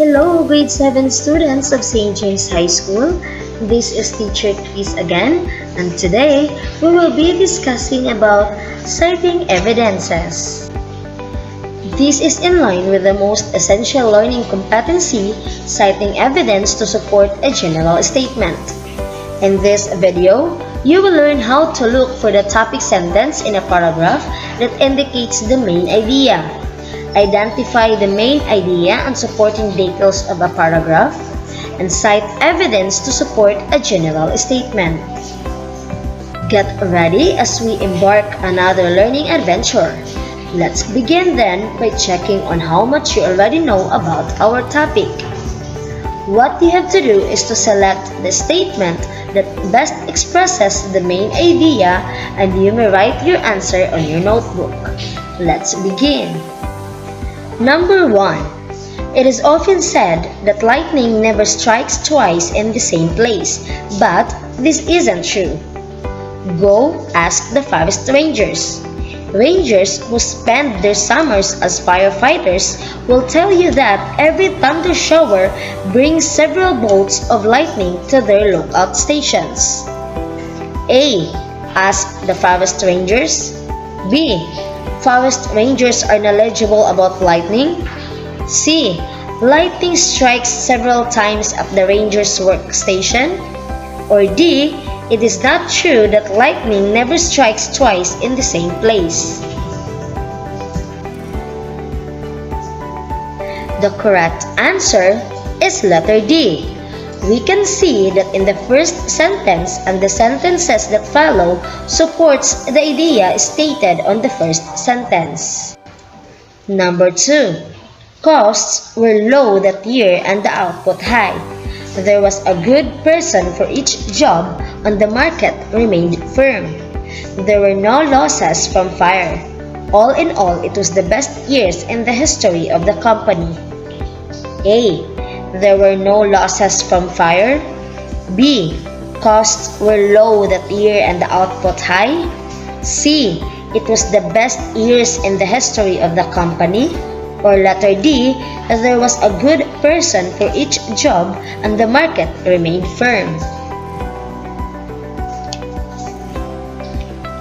Hello, grade 7 students of St. James High School. This is Teacher Kris again, and today we will be discussing about citing evidences. This is in line with the most essential learning competency, citing evidence to support a general statement. In this video, you will learn how to look for the topic sentence in a paragraph that indicates the main idea. Identify the main idea and supporting details of a paragraph, and cite evidence to support a general statement. Get ready as we embark another learning adventure. Let's begin then by checking on how much you already know about our topic. What you have to do is to select the statement that best expresses the main idea, and you may write your answer on your notebook. Let's begin. Number 1. It is often said that lightning never strikes twice in the same place, but this isn't true. Go ask the forest rangers. Rangers who spend their summers as firefighters will tell you that every thunder shower brings several bolts of lightning to their lookout stations. A. Ask the forest rangers. B. Forest rangers are knowledgeable about lightning. C. Lightning strikes several times at the ranger's workstation. Or D. It is not true that lightning never strikes twice in the same place. The correct answer is letter D. We can see that in the first sentence and the sentences that follow supports the idea stated on the first sentence. Number 2. Costs were low that year and the output high. There was a good person for each job and the market remained firm. There were no losses from fire. All in all, it was the best years in the history of the company. A. There were no losses from fire. B. Costs were low that year and the output high. C. It was the best years in the history of the company. Or letter D. There was a good person for each job and the market remained firm.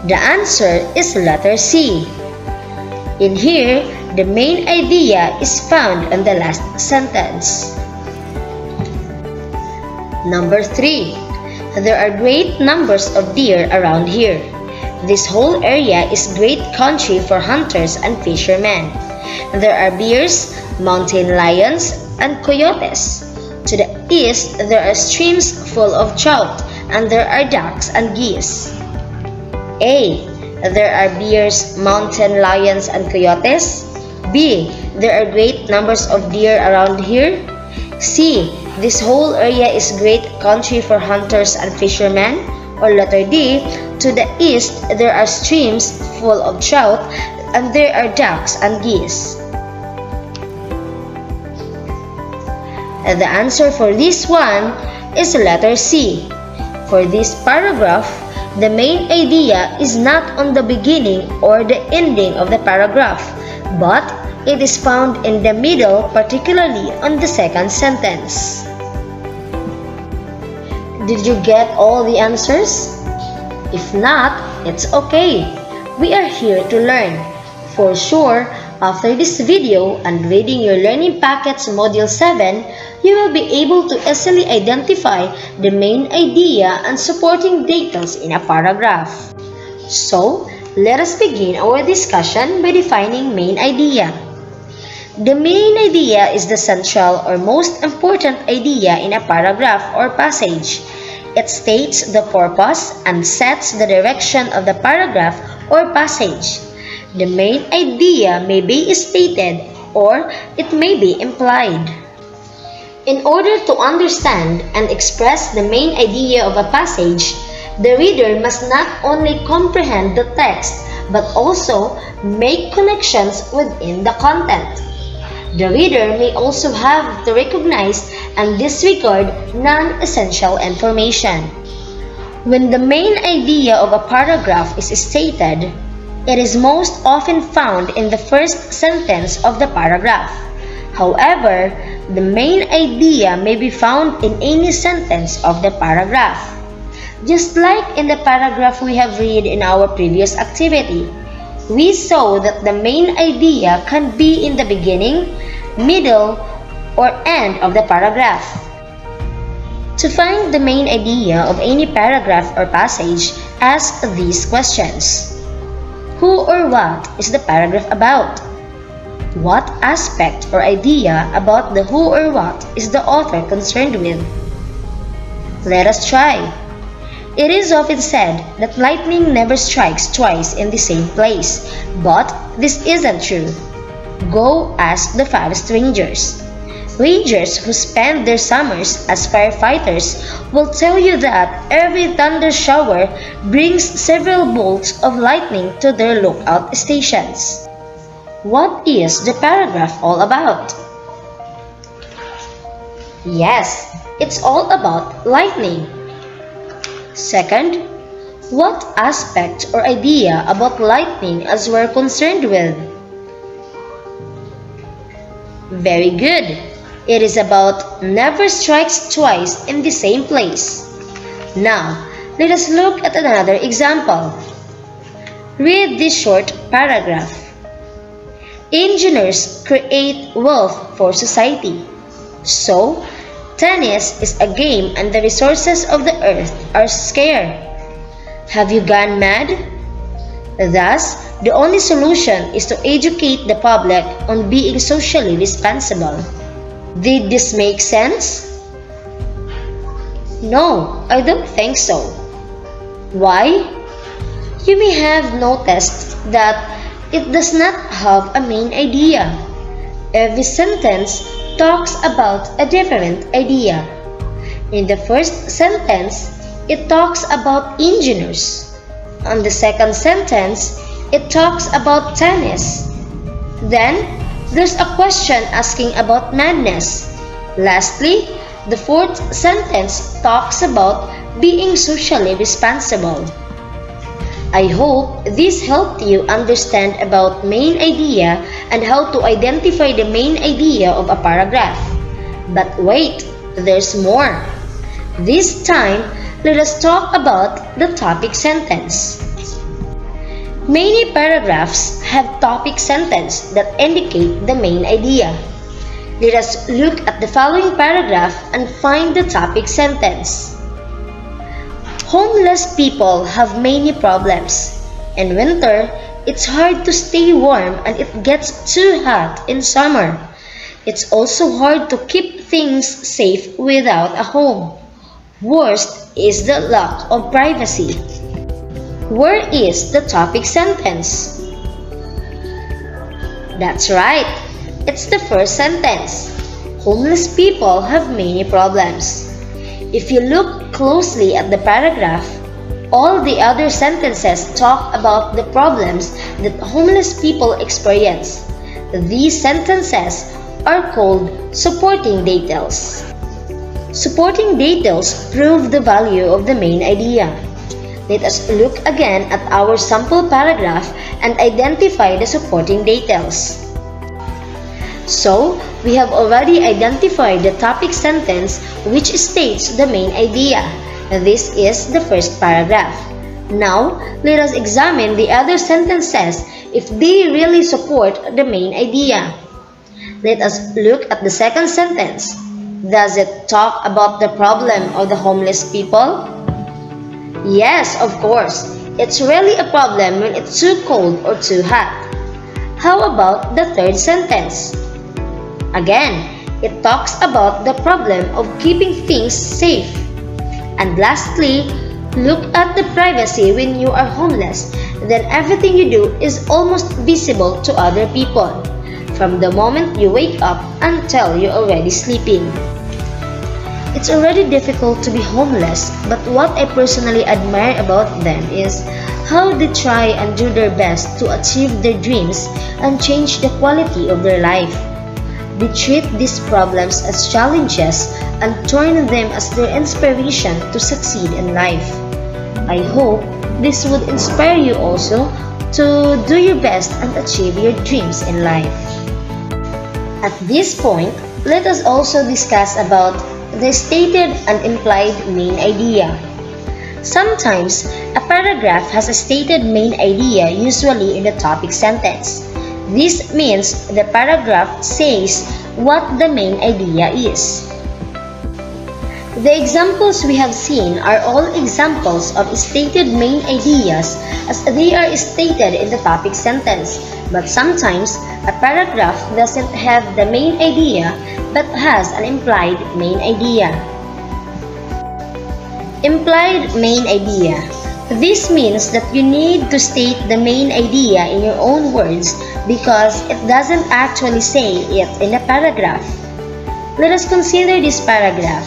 The answer is letter C. In here, the main idea is found on the last sentence. Number 3. There are great numbers of deer around here. This whole area is great country for hunters and fishermen. There are bears, mountain lions, and coyotes. To the east, there are streams full of trout, and there are ducks and geese. A. There are bears, mountain lions, and coyotes. B. There are great numbers of deer around here. C. This whole area is great country for hunters and fishermen. Or letter D. To the east, there are streams full of trout, and there are ducks and geese. And the answer for this one is letter C. For this paragraph, the main idea is not on the beginning or the ending of the paragraph, but it is found in the middle, particularly on the second sentence. Did you get all the answers? If not, it's okay. We are here to learn. For sure, after this video and reading your Learning Packets Module 7, you will be able to easily identify the main idea and supporting details in a paragraph. So, let us begin our discussion by defining main idea. The main idea is the central or most important idea in a paragraph or passage. It states the purpose and sets the direction of the paragraph or passage. The main idea may be stated or it may be implied. In order to understand and express the main idea of a passage, the reader must not only comprehend the text but also make connections within the content. The reader may also have to recognize and disregard non-essential information. When the main idea of a paragraph is stated, it is most often found in the first sentence of the paragraph. However, The main idea may be found in any sentence of the paragraph. Just like in the paragraph we have read in our previous activity, we saw that the main idea can be in the beginning, middle, or end of the paragraph. To find the main idea of any paragraph or passage, ask these questions. Who or what is the paragraph about? What aspect or idea about the who or what is the author concerned with? Let us try. It is often said that lightning never strikes twice in the same place, but this isn't true. Go ask the 5 strangers. Rangers who spend their summers as firefighters will tell you that every thunder shower brings several bolts of lightning to their lookout stations. What is the paragraph all about? Yes, it's all about lightning. Second, what aspect or idea about lightning as we're concerned with? Very good. It is about never strikes twice in the same place. Now, let us look at another example. Read this short paragraph. Engineers create wealth for society. So, tennis is a game and the resources of the earth are scarce. Have you gone mad? Thus, the only solution is to educate the public on being socially responsible. Did this make sense? No, I don't think so. Why? You may have noticed that it does not have a main idea. Every sentence talks about a different idea. In the first sentence, it talks about engineers. On the second sentence, it talks about tennis. Then, there's a question asking about madness. Lastly, the fourth sentence talks about being socially responsible. I hope this helped you understand about main idea and how to identify the main idea of a paragraph. But wait, there's more. This time, let us talk about the topic sentence. Many paragraphs have topic sentence that indicate the main idea. Let us look at the following paragraph and find the topic sentence. Homeless people have many problems. In winter, it's hard to stay warm and it gets too hot in summer. It's also hard to keep things safe without a home. Worst is the lack of privacy. Where is the topic sentence? That's right. It's the first sentence. Homeless people have many problems. If you look closely at the paragraph, all the other sentences talk about the problems that homeless people experience. These sentences are called supporting details. Supporting details prove the value of the main idea. Let us look again at our sample paragraph and identify the supporting details. So, we have already identified the topic sentence which states the main idea. This is the first paragraph. Now, let us examine the other sentences if they really support the main idea. Let us look at the second sentence. Does it talk about the problem of the homeless people? Yes, of course. It's really a problem when it's too cold or too hot. How about the third sentence? Again, it talks about the problem of keeping things safe. And lastly, look at the privacy when you are homeless. Then everything you do is almost visible to other people, from the moment you wake up until you're already sleeping. It's already difficult to be homeless, but what I personally admire about them is how they try and do their best to achieve their dreams and change the quality of their life. They treat these problems as challenges and turn them as their inspiration to succeed in life. I hope this would inspire you also to do your best and achieve your dreams in life. At this point, Let us also discuss about the stated and implied main idea. Sometimes, a paragraph has a stated main idea, usually in the topic sentence. This means the paragraph says what the main idea is. The examples we have seen are all examples of stated main ideas as they are stated in the topic sentence, but sometimes a paragraph doesn't have the main idea but has an implied main idea. Implied main idea. This means that you need to state the main idea in your own words because it doesn't actually say it in the paragraph. Let us consider this paragraph.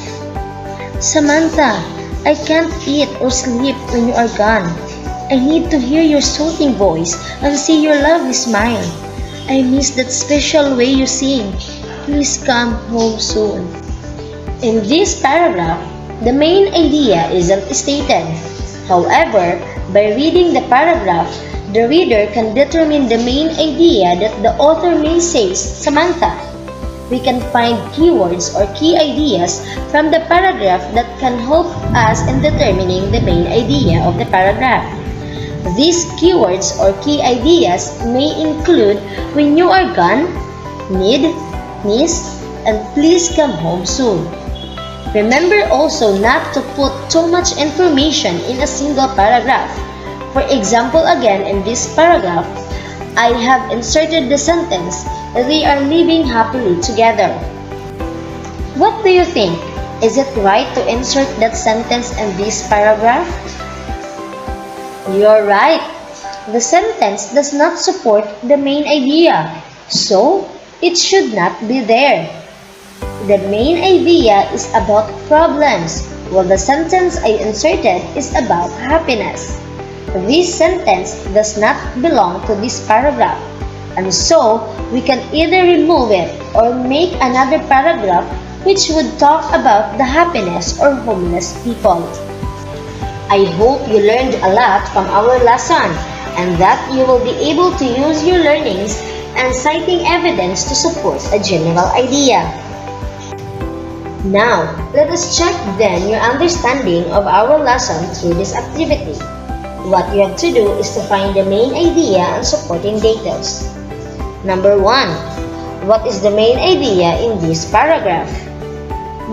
Samantha, I can't eat or sleep when you are gone. I need to hear your soothing voice and see your lovely smile. I miss that special way you sing. Please come home soon. In this paragraph, the main idea isn't stated. However, by reading the paragraph, the reader can determine the main idea that the author may say, Samantha. We can find keywords or key ideas from the paragraph that can help us in determining the main idea of the paragraph. These keywords or key ideas may include when you are gone, need, miss, and please come home soon. Remember also not to put too much information in a single paragraph. For example, again in this paragraph, I have inserted the sentence, they are living happily together. What do you think? Is it right to insert that sentence in this paragraph? You're right. The sentence does not support the main idea, so it should not be there. The main idea is about problems, while the sentence I inserted is about happiness. This sentence does not belong to this paragraph, and so we can either remove it or make another paragraph which would talk about the happiness or homeless people. I hope you learned a lot from our lesson and that you will be able to use your learnings and citing evidence to support a general idea. Now, let us check then your understanding of our lesson through this activity. What you have to do is to find the main idea and supporting details. Number 1. What is the main idea in this paragraph?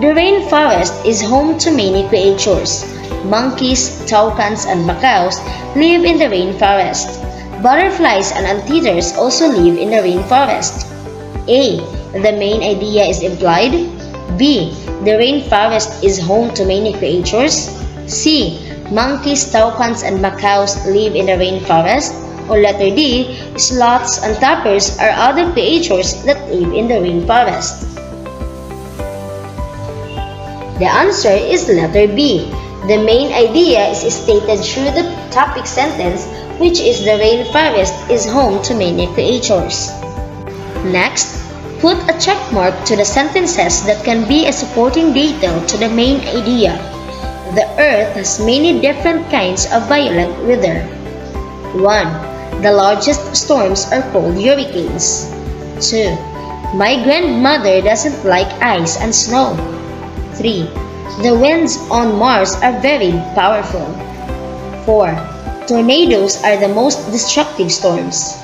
The rainforest is home to many creatures. Monkeys, toucans, and macaws live in the rainforest. Butterflies and anteaters also live in the rainforest. A. The main idea is implied. B. The rainforest is home to many creatures. C. Monkeys, toucans, and macaws live in the rainforest. Or letter D. Sloths and tapirs are other creatures that live in the rainforest. The answer is letter B. The main idea is stated through the topic sentence, which is the rainforest is home to many creatures. Next, put a check mark to the sentences that can be a supporting detail to the main idea. The earth has many different kinds of violent weather. 1. The largest storms are called hurricanes. 2. My grandmother doesn't like ice and snow. 3. The winds on Mars are very powerful. 4. Tornadoes are the most destructive storms.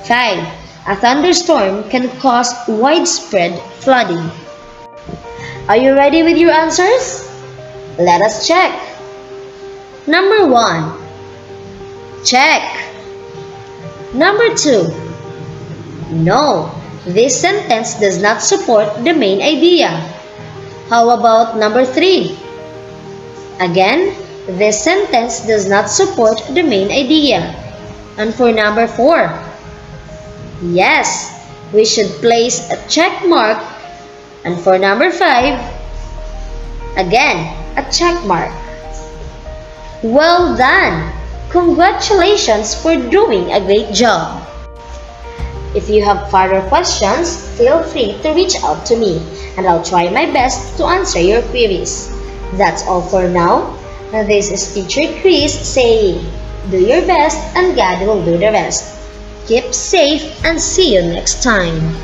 5. A thunderstorm can cause widespread flooding. Are you ready with your answers? Let us check. Number 1. Check. Number 2. No, this sentence does not support the main idea. How about number 3? Again, this sentence does not support the main idea. And for number 4? Yes, we should place a check mark. And for number 5? Again, a check mark. Well done! Congratulations for doing a great job! If you have further questions, feel free to reach out to me and I'll try my best to answer your queries. That's all for now. This is Teacher Kris saying, do your best and God will do the rest. Keep safe and see you next time.